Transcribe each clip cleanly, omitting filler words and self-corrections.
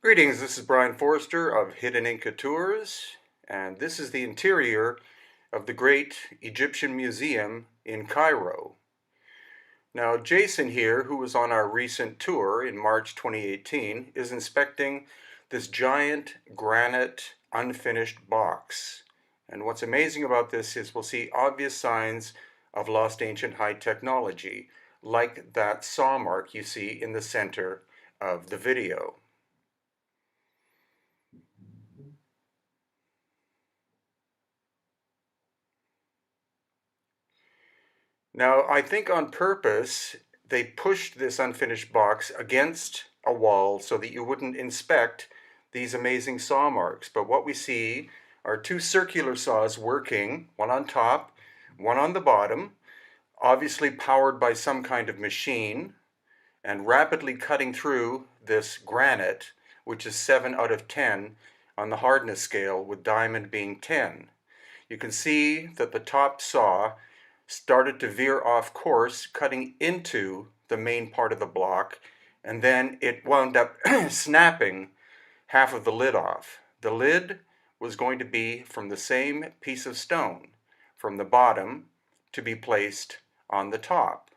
Greetings, this is Brian Forrester of Hidden Inca Tours, and this is the interior of the Great Egyptian Museum in Cairo. Now, Jason here, who was on our recent tour in March 2018, is inspecting this giant granite unfinished box. And what's amazing about this is we'll see obvious signs of lost ancient high technology, like that saw mark you see in the center of the video. Now, I think on purpose, they pushed this unfinished box against a wall so that you wouldn't inspect these amazing saw marks. But what we see are two circular saws working, one on top, one on the bottom, obviously powered by some kind of machine, and rapidly cutting through this granite, which is 7 out of 10 on the hardness scale, with diamond being 10. You can see that the top saw started to veer off course, cutting into the main part of the block, and then it wound up snapping half of the lid off. The lid was going to be from the same piece of stone, from the bottom, to be placed on the top.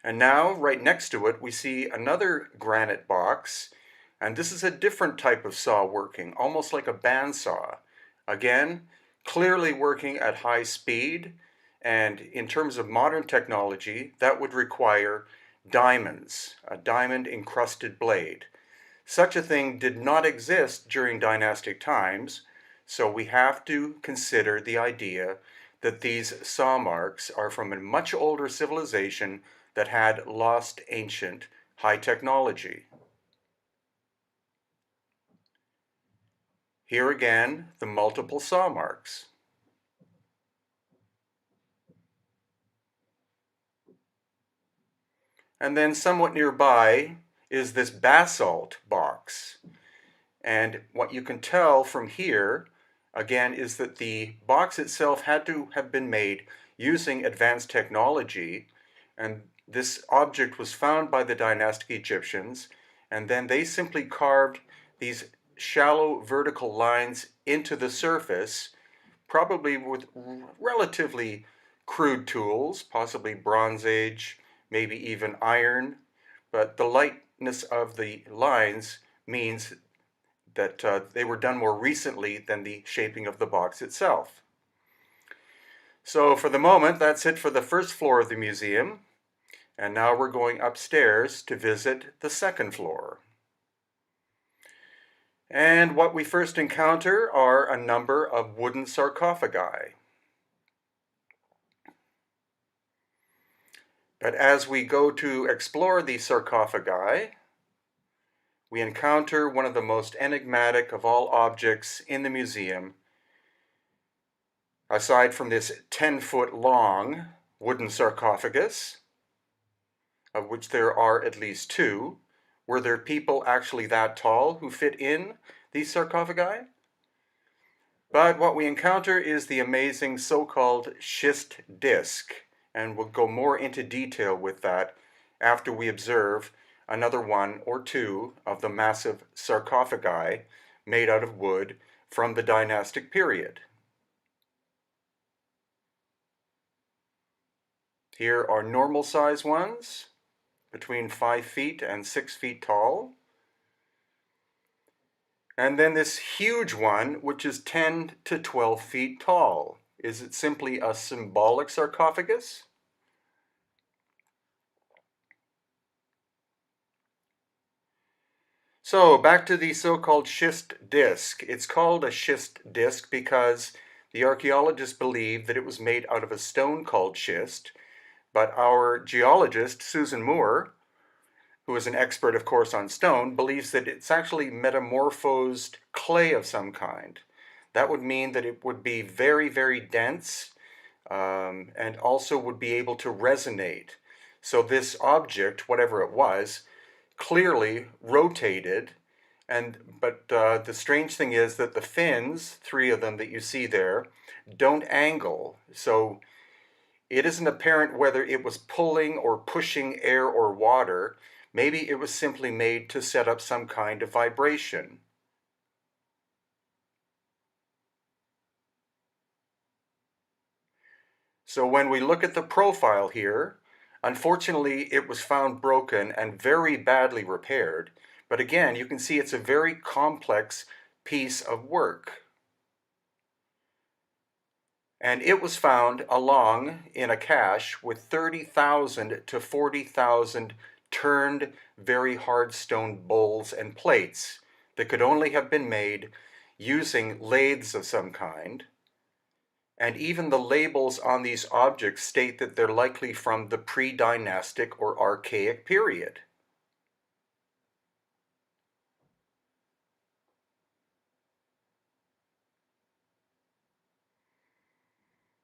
And now, right next to it, we see another granite box, and this is a different type of saw working, almost like a bandsaw. Again, clearly working at high speed, and in terms of modern technology, that would require diamonds, a diamond encrusted blade. Such a thing did not exist during dynastic times, so we have to consider the idea that these saw marks are from a much older civilization that had lost ancient high technology. Here again, the multiple saw marks. And then somewhat nearby is this basalt box. And what you can tell from here, again, is that the box itself had to have been made using advanced technology, and this object was found by the dynastic Egyptians, and then they simply carved these shallow vertical lines into the surface, probably with relatively crude tools, possibly Bronze Age, maybe even iron, but the lightness of the lines means that they were done more recently than the shaping of the box itself. So for the moment, that's it for the first floor of the museum. And now we're going upstairs to visit the second floor. And what we first encounter are a number of wooden sarcophagi. But as we go to explore these sarcophagi, we encounter one of the most enigmatic of all objects in the museum. Aside from this 10-foot long wooden sarcophagus, of which there are at least two, were there people actually that tall who fit in these sarcophagi? But what we encounter is the amazing so-called schist disc, and we'll go more into detail with that after we observe another one or two of the massive sarcophagi made out of wood from the dynastic period. Here are normal size ones, between 5 feet and 6 feet tall. And then this huge one, which is 10 to 12 feet tall. Is it simply a symbolic sarcophagus? So back to the so-called schist disc. It's called a schist disc because the archaeologists believe that it was made out of a stone called schist, but our geologist, Susan Moore, who is an expert, of course, on stone, believes that it's actually metamorphosed clay of some kind. That would mean that it would be very, very dense, and also would be able to resonate. So this object, whatever it was, clearly rotated, but the strange thing is that the fins, three of them that you see there, don't angle. So It isn't apparent whether it was pulling or pushing air or water. Maybe it was simply made to set up some kind of vibration. So when we look at the profile here, unfortunately it was found broken and very badly repaired. But again, you can see it's a very complex piece of work. And it was found along in a cache with 30,000 to 40,000 turned very hard stone bowls and plates that could only have been made using lathes of some kind. And even the labels on these objects state that they're likely from the pre-dynastic or archaic period.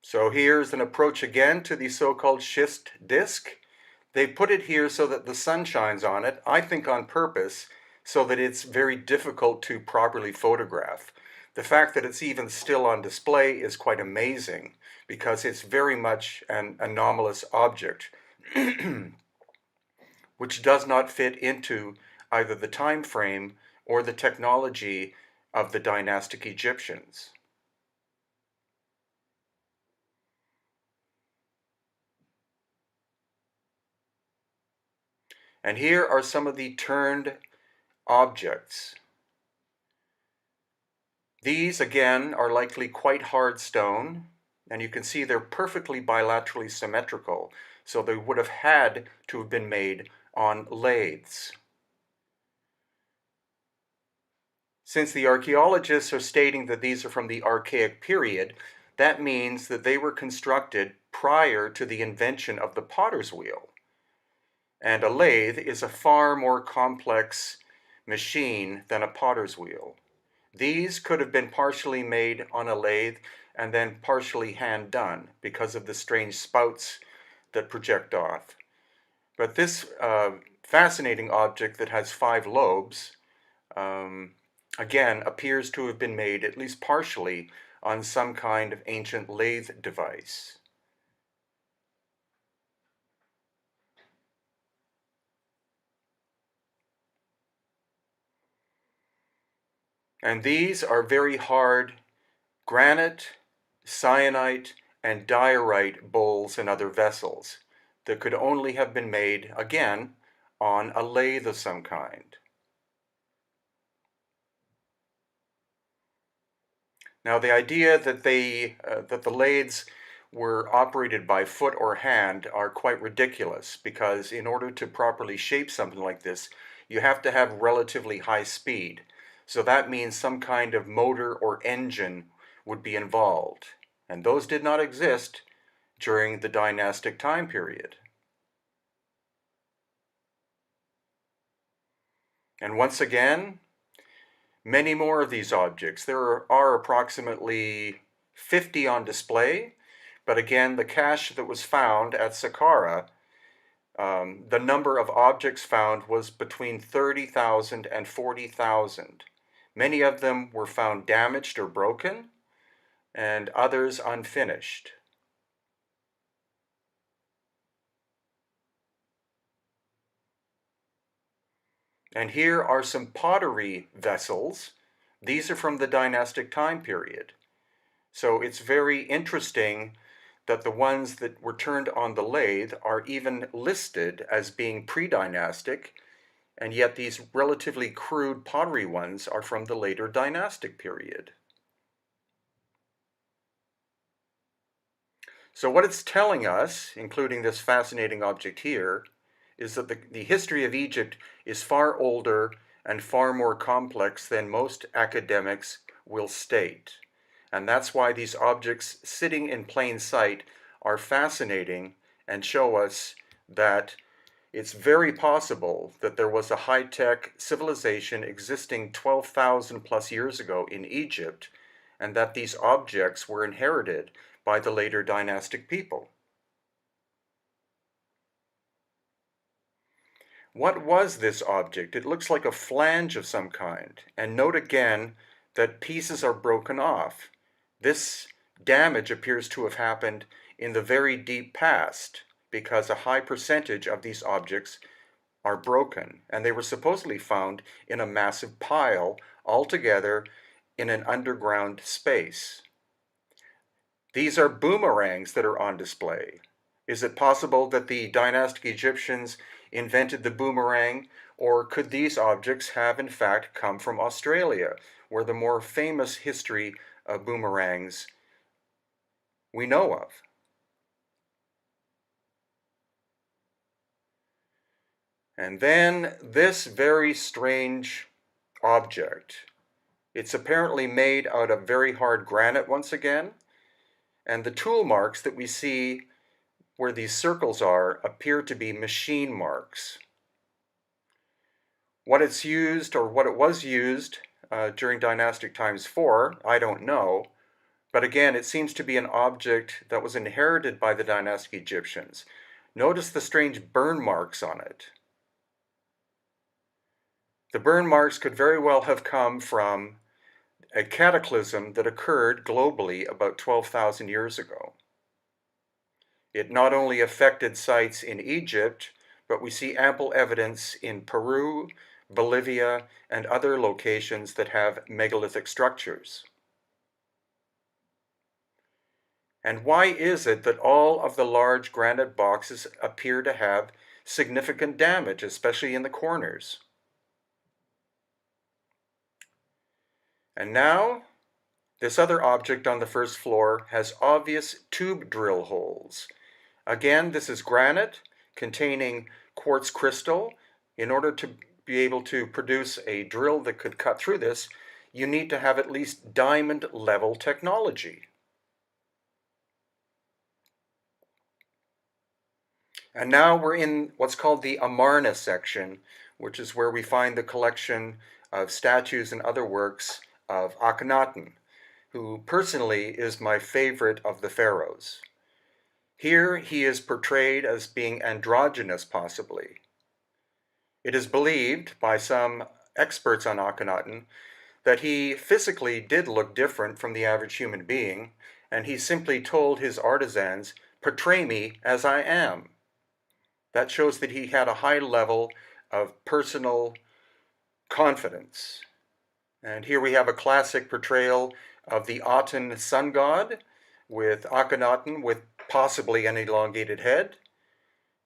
So here's an approach again to the so-called schist disk. They put it here so that the sun shines on it, I think on purpose, so that it's very difficult to properly photograph. The fact that it's even still on display is quite amazing because it's very much an anomalous object which does not fit into either the time frame or the technology of the dynastic Egyptians. And here are some of the turned objects. These, again, are likely quite hard stone, and you can see they're perfectly bilaterally symmetrical, so they would have had to have been made on lathes. Since the archaeologists are stating that these are from the archaic period, that means that they were constructed prior to the invention of the potter's wheel. And a lathe is a far more complex machine than a potter's wheel. These could have been partially made on a lathe and then partially hand done because of the strange spouts that project off. But this fascinating object that has 5 lobes, again, appears to have been made at least partially on some kind of ancient lathe device. And these are very hard granite, syenite, and diorite bowls and other vessels that could only have been made, again, on a lathe of some kind. Now, the idea that the lathes were operated by foot or hand are quite ridiculous because in order to properly shape something like this, you have to have relatively high speed. So that means some kind of motor or engine would be involved, and those did not exist during the dynastic time period. And once again, many more of these objects. There are approximately 50 on display, but again, the cache that was found at Saqqara, the number of objects found was between 30,000 and 40,000. Many of them were found damaged or broken, and others unfinished. And here are some pottery vessels. These are from the dynastic time period. So it's very interesting that the ones that were turned on the lathe are even listed as being pre-dynastic, and yet these relatively crude pottery ones are from the later dynastic period. So what it's telling us, including this fascinating object here, is that the history of Egypt is far older and far more complex than most academics will state. And that's why these objects sitting in plain sight are fascinating and show us that it's very possible that there was a high-tech civilization existing 12,000 plus years ago in Egypt, and that these objects were inherited by the later dynastic people. What was this object? It looks like a flange of some kind. And note again that pieces are broken off. This damage appears to have happened in the very deep past, because a high percentage of these objects are broken, and they were supposedly found in a massive pile all together in an underground space. These are boomerangs that are on display. Is it possible that the dynastic Egyptians invented the boomerang, or could these objects have in fact come from Australia, where the more famous history of boomerangs we know of? And then this very strange object. It's apparently made out of very hard granite once again, and the tool marks that we see where these circles are appear to be machine marks. What it's used, or what it was used during dynastic times for, I don't know, but again, it seems to be an object that was inherited by the dynastic Egyptians. Notice the strange burn marks on it. The burn marks could very well have come from a cataclysm that occurred globally about 12,000 years ago. It not only affected sites in Egypt, but we see ample evidence in Peru, Bolivia, and other locations that have megalithic structures. And why is it that all of the large granite boxes appear to have significant damage, especially in the corners? And now, this other object on the first floor has obvious tube drill holes. Again, this is granite containing quartz crystal. In order to be able to produce a drill that could cut through this, you need to have at least diamond level technology. And now we're in what's called the Amarna section, which is where we find the collection of statues and other works of Akhenaten, who personally is my favorite of the pharaohs. Here he is portrayed as being androgynous, possibly. It is believed by some experts on Akhenaten that he physically did look different from the average human being, and he simply told his artisans, "Portray me as I am." That shows that he had a high level of personal confidence. And here we have a classic portrayal of the Aten sun god with Akhenaten with possibly an elongated head.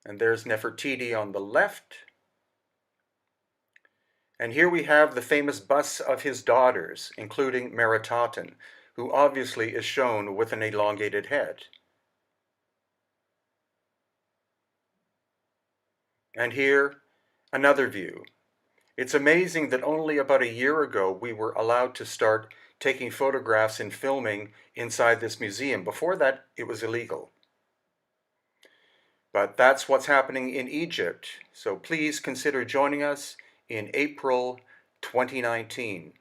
And there's Nefertiti on the left. And here we have the famous busts of his daughters, including Meritaten, who obviously is shown with an elongated head. And here, another view. It's amazing that only about a year ago we were allowed to start taking photographs and filming inside this museum. Before that, it was illegal. But that's what's happening in Egypt. So please consider joining us in April 2019.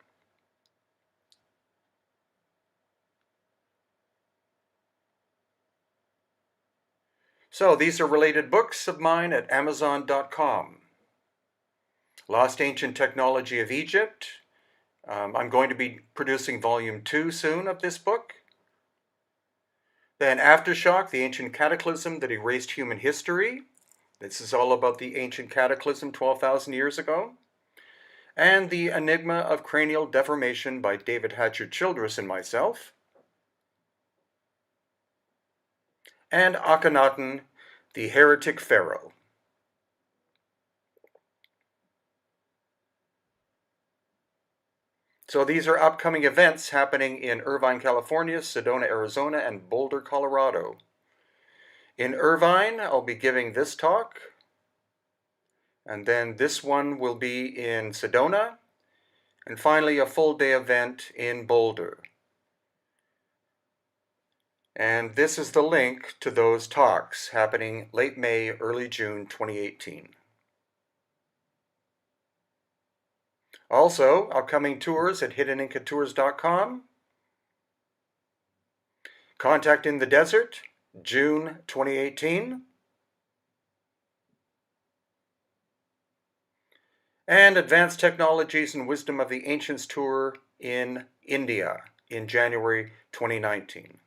So these are related books of mine at Amazon.com. Lost Ancient Technology of Egypt. I'm going to be producing volume 2 soon of this book. Then Aftershock, the Ancient Cataclysm that Erased Human History. This is all about the ancient cataclysm 12,000 years ago. And The Enigma of Cranial Deformation by David Hatcher Childress and myself. And Akhenaten, the Heretic Pharaoh. So these are upcoming events happening in Irvine, California, Sedona, Arizona, and Boulder, Colorado. In Irvine, I'll be giving this talk, and then this one will be in Sedona, and finally a full-day event in Boulder. And this is the link to those talks happening late May, early June 2018. Also, upcoming tours at hiddenincatours.com. Contact in the Desert, June 2018. And Advanced Technologies and Wisdom of the Ancients Tour in India in January 2019.